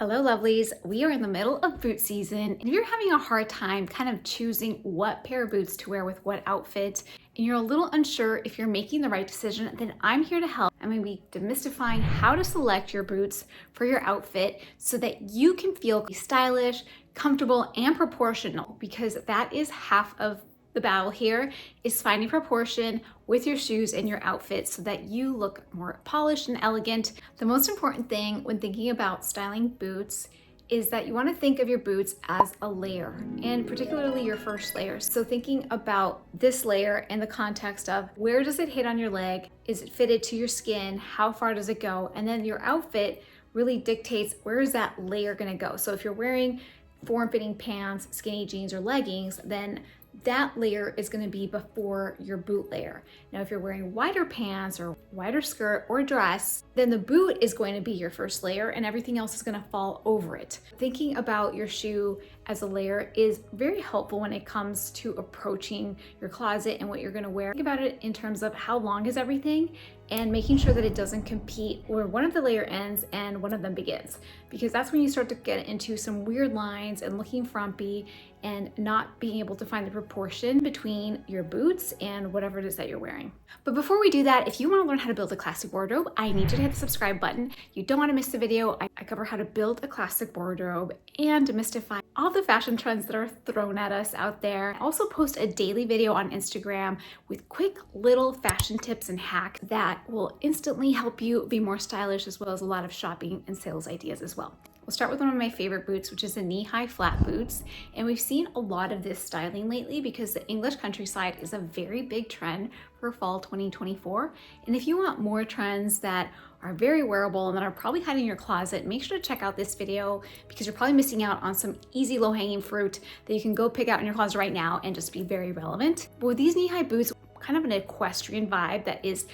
Hello lovelies, we are in the middle of boot season and if you're having a hard time kind of choosing what pair of boots to wear with what outfit and you're a little unsure if you're making the right decision, then I'm here to help. I'm going to be demystifying how to select your boots for your outfit so that you can feel stylish, comfortable, and proportional, because that is half of the battle here, is finding proportion with your shoes and your outfit so that you look more polished and elegant. The most important thing when thinking about styling boots is that you want to think of your boots as a layer, and particularly your first layer. So thinking about this layer in the context of where does it hit on your leg? Is it fitted to your skin? How far does it go? And then your outfit really dictates where is that layer going to go. So if you're wearing form-fitting pants, skinny jeans, or leggings, then that layer is going to be before your boot layer. Now, if you're wearing wider pants or wider skirt or dress, then the boot is going to be your first layer and everything else is going to fall over it. Thinking about your shoe as a layer is very helpful when it comes to approaching your closet and what you're going to wear. Think about it in terms of how long is everything and making sure that it doesn't compete where one of the layer ends and one of them begins, because that's when you start to get into some weird lines and looking frumpy and not being able to find the proportion between your boots and whatever it is that you're wearing. But before we do that, if you want to learn how to build a classic wardrobe, I need you to hit the subscribe button. You don't want to miss the video. I cover how to build a classic wardrobe and demystify all the fashion trends that are thrown at us out there. I also post a daily video on Instagram with quick little fashion tips and hacks that will instantly help you be more stylish, as well as a lot of shopping and sales ideas as well. We'll start with one of my favorite boots, which is the knee-high flat boots. And we've seen a lot of this styling lately because the English countryside is a very big trend for fall 2024. And if you want more trends that are very wearable and that are probably hiding in your closet, make sure to check out this video because you're probably missing out on some easy low-hanging fruit that you can go pick out in your closet right now and just be very relevant. But with these knee-high boots, kind of an equestrian vibe that is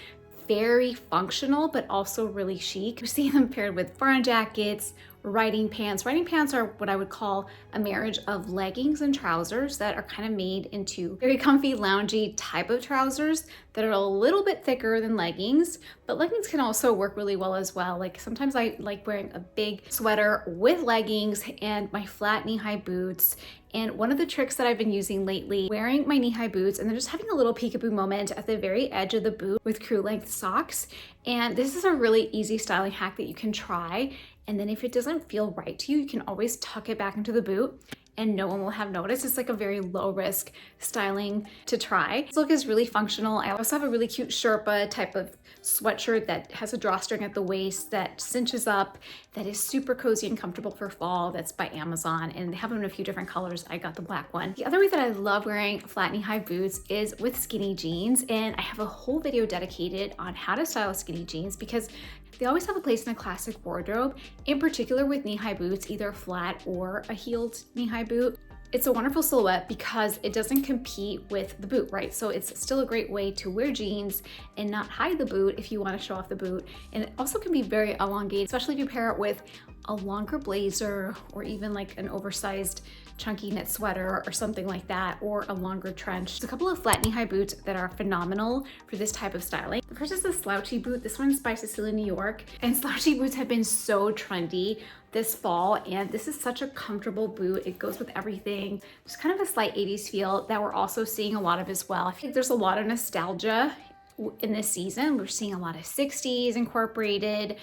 very functional but also really chic. We see them paired with barn jackets, riding pants. Riding pants are what I would call a marriage of leggings and trousers that are kind of made into very comfy, loungy type of trousers that are a little bit thicker than leggings, but leggings can also work really well as well. Like sometimes I like wearing a big sweater with leggings and my flat knee-high boots. And one of the tricks that I've been using lately, wearing my knee-high boots and then just having a little peekaboo moment at the very edge of the boot with crew-length socks. And this is a really easy styling hack that you can try. And then if it doesn't feel right to you, you can always tuck it back into the boot and no one will have noticed. It's like a very low risk styling to try. This look is really functional. I also have a really cute Sherpa type of sweatshirt that has a drawstring at the waist that cinches up, that is super cozy and comfortable for fall. That's by Amazon and they have them in a few different colors. I got the black one. The other way that I love wearing flat knee-high boots is with skinny jeans, and I have a whole video dedicated on how to style skinny jeans because they always have a place in a classic wardrobe, in particular with knee-high boots, either flat or a heeled knee-high boot. It's a wonderful silhouette because it doesn't compete with the boot, right? So it's still a great way to wear jeans and not hide the boot if you want to show off the boot. And it also can be very elongated, especially if you pair it with a longer blazer or even like an oversized chunky knit sweater or something like that, or a longer trench. There's a couple of flat knee-high boots that are phenomenal for this type of styling. The first is the slouchy boot. This one's by Cecilia, New York. And slouchy boots have been so trendy this fall, and this is such a comfortable boot. It goes with everything. There's kind of a slight 80s feel that we're also seeing a lot of as well. I think there's a lot of nostalgia in this season. We're seeing a lot of 60s incorporated,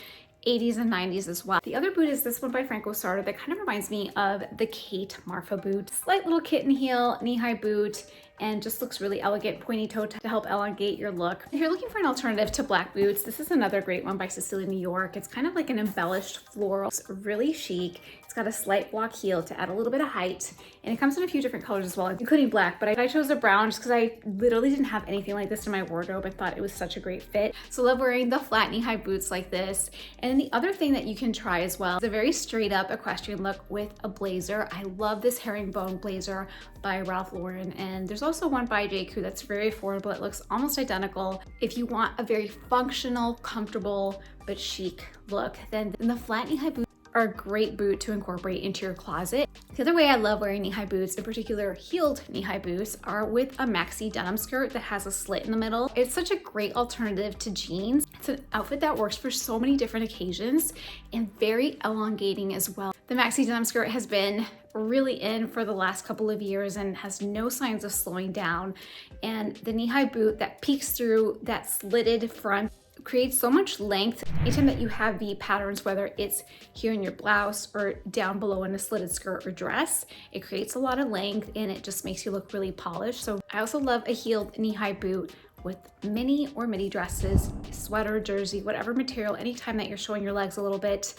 80s and 90s as well. The other boot is this one by Franco Sarto that kind of reminds me of the Kate Marfa boot. Slight little kitten heel, knee-high boot, and just looks really elegant, pointy toe to help elongate your look. If you're looking for an alternative to black boots, this is another great one by Cecilia, New York. It's kind of like an embellished floral. It's really chic. It's got a slight block heel to add a little bit of height, and it comes in a few different colors as well, including black, but I chose a brown just because I literally didn't have anything like this in my wardrobe. I thought it was such a great fit. So I love wearing the flat knee-high boots like this. And then the other thing that you can try as well is a very straight up equestrian look with a blazer. I love this herringbone blazer by Ralph Lauren, and there's also one by JQ that's very affordable. It looks almost identical. If you want a very functional, comfortable, but chic look, then the flat knee-high boot are a great boot to incorporate into your closet. The other way I love wearing knee-high boots, in particular heeled knee-high boots, are with a maxi denim skirt that has a slit in the middle. It's such a great alternative to jeans. It's an outfit that works for so many different occasions and very elongating as well. The maxi denim skirt has been really in for the last couple of years and has no signs of slowing down. And the knee-high boot that peeks through that slitted front creates so much length. Anytime that you have the patterns, whether it's here in your blouse or down below in a slitted skirt or dress, it creates a lot of length and it just makes you look really polished. So I also love a heeled knee-high boot with mini or midi dresses, sweater, jersey, whatever material, anytime that you're showing your legs a little bit.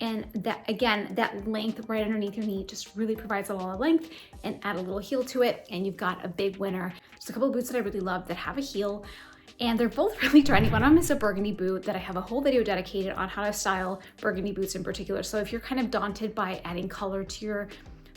And that, again, that length right underneath your knee just really provides a lot of length, and add a little heel to it and you've got a big winner. There's a couple of boots that I really love that have a heel, and they're both really trendy. One of them is a burgundy boot that I have a whole video dedicated on how to style burgundy boots in particular. So if you're kind of daunted by adding color to your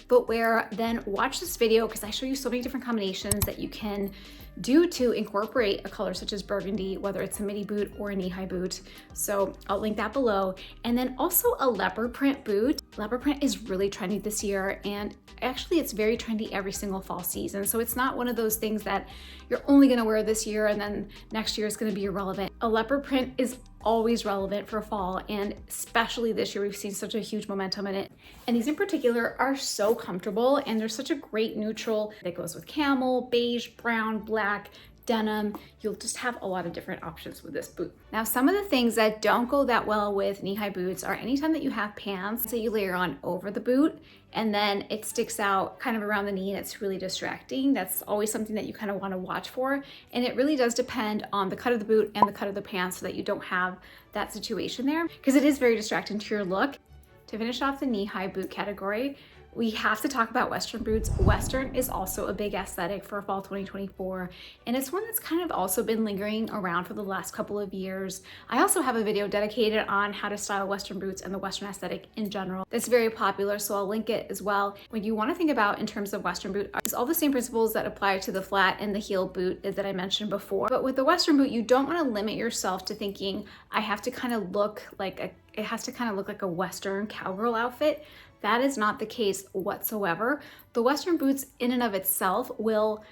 footwear, then watch this video because I show you so many different combinations that you can do to incorporate a color such as burgundy, whether it's a midi boot or a knee-high boot. So I'll link that below. And then also a leopard print boot. Leopard print is really trendy this year, and actually it's very trendy every single fall season. So it's not one of those things that you're only gonna wear this year and then next year is gonna be irrelevant. A leopard print is always relevant for fall, and especially this year we've seen such a huge momentum in it. And these in particular are so comfortable, and they're such a great neutral that goes with camel, beige, brown, black, denim. You'll just have a lot of different options with this boot. Now, some of the things that don't go that well with knee-high boots are anytime that you have pants that you layer on over the boot and then it sticks out kind of around the knee and it's really distracting. That's always something that you kind of want to watch for. And it really does depend on the cut of the boot and the cut of the pants so that you don't have that situation there, because it is very distracting to your look. To finish off the knee-high boot category, we have to talk about Western boots. Western is also a big aesthetic for fall 2024, and it's one that's kind of also been lingering around for the last couple of years. I also have a video dedicated on how to style Western boots and the Western aesthetic in general. That's very popular, so I'll link it as well. What you want to think about in terms of Western boot is all the same principles that apply to the flat and the heel boot that I mentioned before. But with the Western boot, you don't want to limit yourself to thinking, I have to kind of look like it has to kind of look like a Western cowgirl outfit. That is not the case whatsoever. The Western boots in and of itself will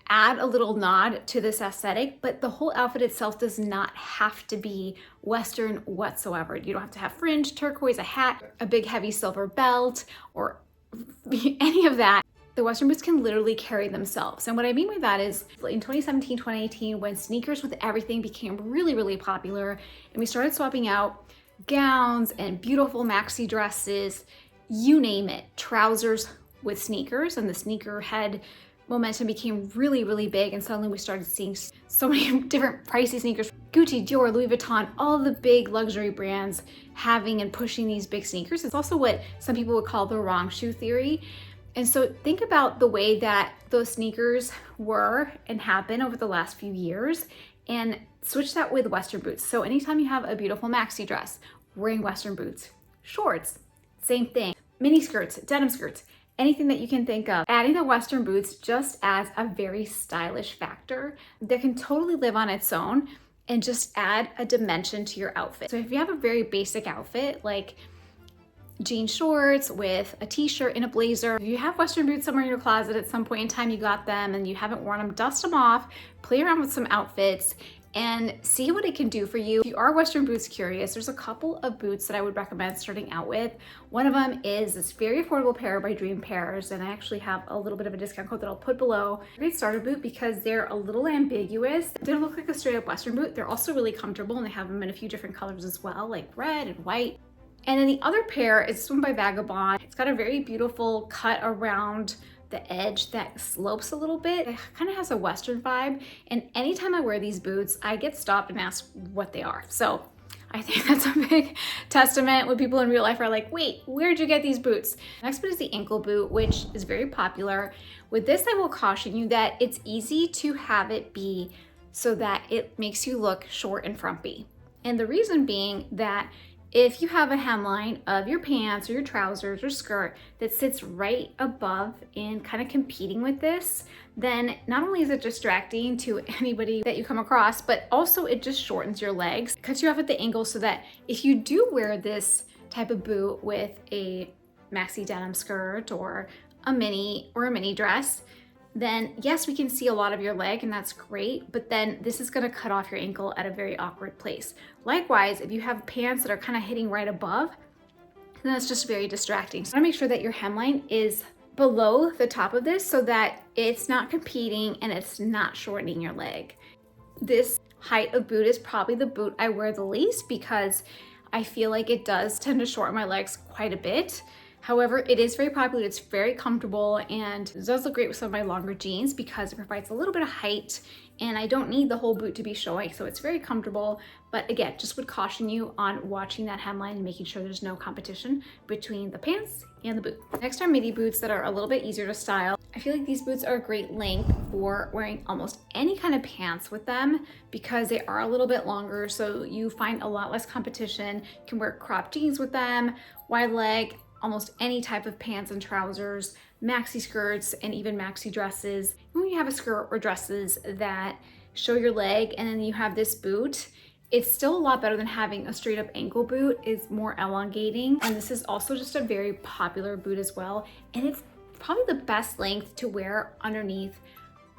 add a little nod to this aesthetic, but the whole outfit itself does not have to be Western whatsoever. You don't have to have fringe, turquoise, a hat, a big heavy silver belt, or any of that. The Western boots can literally carry themselves. And what I mean by that is in 2017, 2018, when sneakers with everything became really, really popular, and we started swapping out gowns and beautiful maxi dresses, you name it, trousers with sneakers, and the sneakerhead momentum became really, really big, and suddenly we started seeing so many different pricey sneakers. Gucci, Dior, Louis Vuitton, all the big luxury brands having and pushing these big sneakers. It's also what some people would call the wrong shoe theory. And so think about the way that those sneakers were and have been over the last few years, and switch that with Western boots. So anytime you have a beautiful maxi dress, wearing Western boots, shorts, same thing, mini skirts, denim skirts, anything that you can think of. Adding the Western boots just adds a very stylish factor that can totally live on its own and just add a dimension to your outfit. So if you have a very basic outfit like jean shorts with a t-shirt and a blazer, if you have Western boots somewhere in your closet at some point in time, you got them and you haven't worn them, dust them off, play around with some outfits, and see what it can do for you. If you are Western boots curious, there's a couple of boots that I would recommend starting out with. One of them is this very affordable pair by Dream Pairs, and I actually have a little bit of a discount code that I'll put below. Great starter boot because they're a little ambiguous. They don't look like a straight up Western boot. They're also really comfortable, and they have them in a few different colors as well, like red and white. And then the other pair is this one by Vagabond. It's got a very beautiful cut around the edge that slopes a little bit. It kind of has a Western vibe, and anytime I wear these boots, I get stopped and asked what they are. So I think that's a big testament when people in real life are like, wait, where'd you get these boots? Next boot is the ankle boot, which is very popular. With this, I will caution you that it's easy to have it be so that it makes you look short and frumpy. And the reason being that if you have a hemline of your pants or your trousers or skirt that sits right above and kind of competing with this, then not only is it distracting to anybody that you come across, but also it just shortens your legs, cuts you off at the angle so that if you do wear this type of boot with a maxi denim skirt or a mini dress, then yes, we can see a lot of your leg and that's great, but then this is gonna cut off your ankle at a very awkward place. Likewise, if you have pants that are kind of hitting right above, then that's just very distracting. So I wanna make sure that your hemline is below the top of this so that it's not competing and it's not shortening your leg. This height of boot is probably the boot I wear the least because I feel like it does tend to shorten my legs quite a bit. However, it is very popular, it's very comfortable, and it does look great with some of my longer jeans because it provides a little bit of height and I don't need the whole boot to be showing, so it's very comfortable. But again, just would caution you on watching that hemline and making sure there's no competition between the pants and the boot. Next are midi boots that are a little bit easier to style. I feel like these boots are a great length for wearing almost any kind of pants with them because they are a little bit longer, so you find a lot less competition. You can wear cropped jeans with them, wide leg, almost any type of pants and trousers, maxi skirts, and even maxi dresses. When you have a skirt or dresses that show your leg and then you have this boot, it's still a lot better than having a straight up ankle boot. It's more elongating. And this is also just a very popular boot as well. And it's probably the best length to wear underneath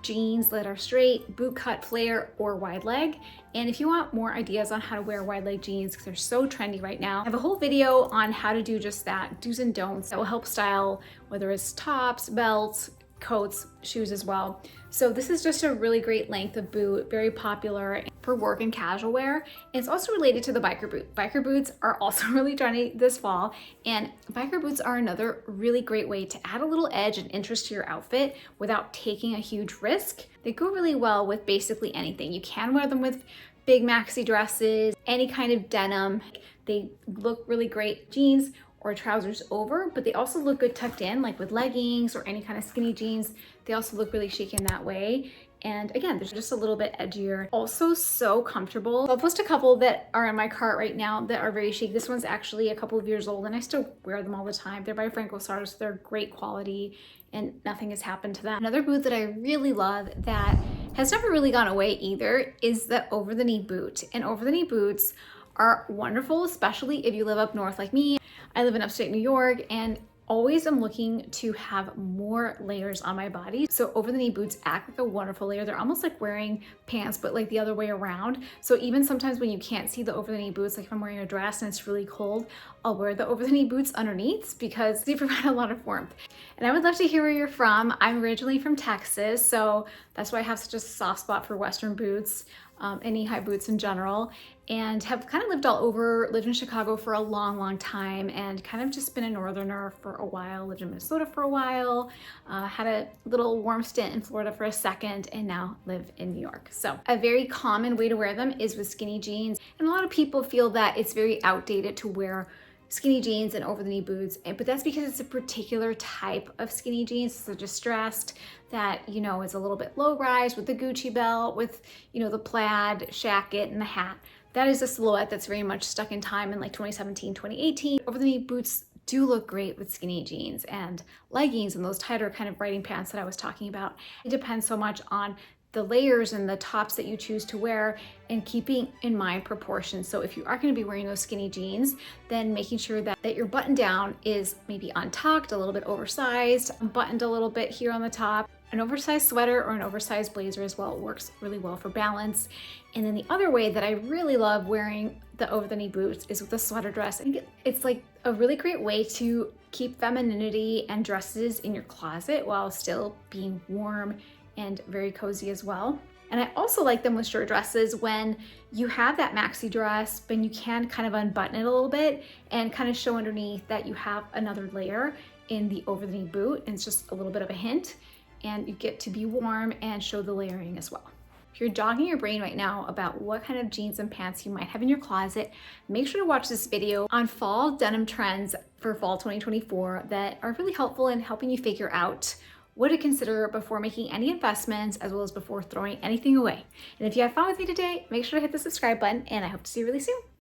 jeans that are straight, boot cut, flare, or wide leg. And if you want more ideas on how to wear wide leg jeans, because they're so trendy right now, I have a whole video on how to do just that, do's and don'ts, that will help style whether it's tops, belts, coats, shoes as well. So this is just a really great length of boot, very popular for work and casual wear. And it's also related to the biker boot. Biker boots are also really trendy this fall, and biker boots are another really great way to add a little edge and interest to your outfit without taking a huge risk. They go really well with basically anything. You can wear them with big maxi dresses, any kind of denim. They look really great jeans or trousers over, but they also look good tucked in, like with leggings or any kind of skinny jeans. They also look really chic in that way. And again, they're just a little bit edgier. Also so comfortable. I'll post a couple that are in my cart right now that are very chic. This one's actually a couple of years old and I still wear them all the time. They're by Franco Sarto, so they're great quality and nothing has happened to them. Another boot that I really love that has never really gone away either is the over the knee boot. And over the knee boots are wonderful, especially if you live up north like me. I live in upstate New York and always am looking to have more layers on my body. So over the knee boots act like a wonderful layer. They're almost like wearing pants, but like the other way around. So even sometimes when you can't see the over the knee boots, like if I'm wearing a dress and it's really cold, I'll wear the over the knee boots underneath because they provide a lot of warmth. And I would love to hear where you're from. I'm originally from Texas, so that's why I have such a soft spot for Western boots, and knee-high boots in general, and have kind of lived all over, lived in Chicago for a long time, and kind of just been a northerner for a while, lived in Minnesota for a while, had a little warm stint in Florida for a second, and now live in New York. So a very common way to wear them is with skinny jeans, and a lot of people feel that it's very outdated to wear skinny jeans and over the knee boots, but that's because it's a particular type of skinny jeans. It's a distressed that, you know, is a little bit low rise with the Gucci belt, with, you know, the plaid jacket and the hat. That is a silhouette that's very much stuck in time in like 2017, 2018. Over the knee boots do look great with skinny jeans and leggings and those tighter kind of riding pants that I was talking about. It depends so much on the layers and the tops that you choose to wear and keeping in mind proportions. So if you are going to be wearing those skinny jeans, then making sure that your button down is maybe untucked, a little bit oversized, buttoned a little bit here on the top. An oversized sweater or an oversized blazer as well works really well for balance. And then the other way that I really love wearing the over the knee boots is with a sweater dress. I think it's like a really great way to keep femininity and dresses in your closet while still being warm and very cozy as well. And I also like them with short dresses when you have that maxi dress, but you can kind of unbutton it a little bit and kind of show underneath that you have another layer in the over the knee boot. And it's just a little bit of a hint, and you get to be warm and show the layering as well. If you're jogging your brain right now about what kind of jeans and pants you might have in your closet, make sure to watch this video on fall denim trends for fall 2024 that are really helpful in helping you figure out what to consider before making any investments, as well as before throwing anything away. And if you have fun with me today, make sure to hit the subscribe button, and I hope to see you really soon.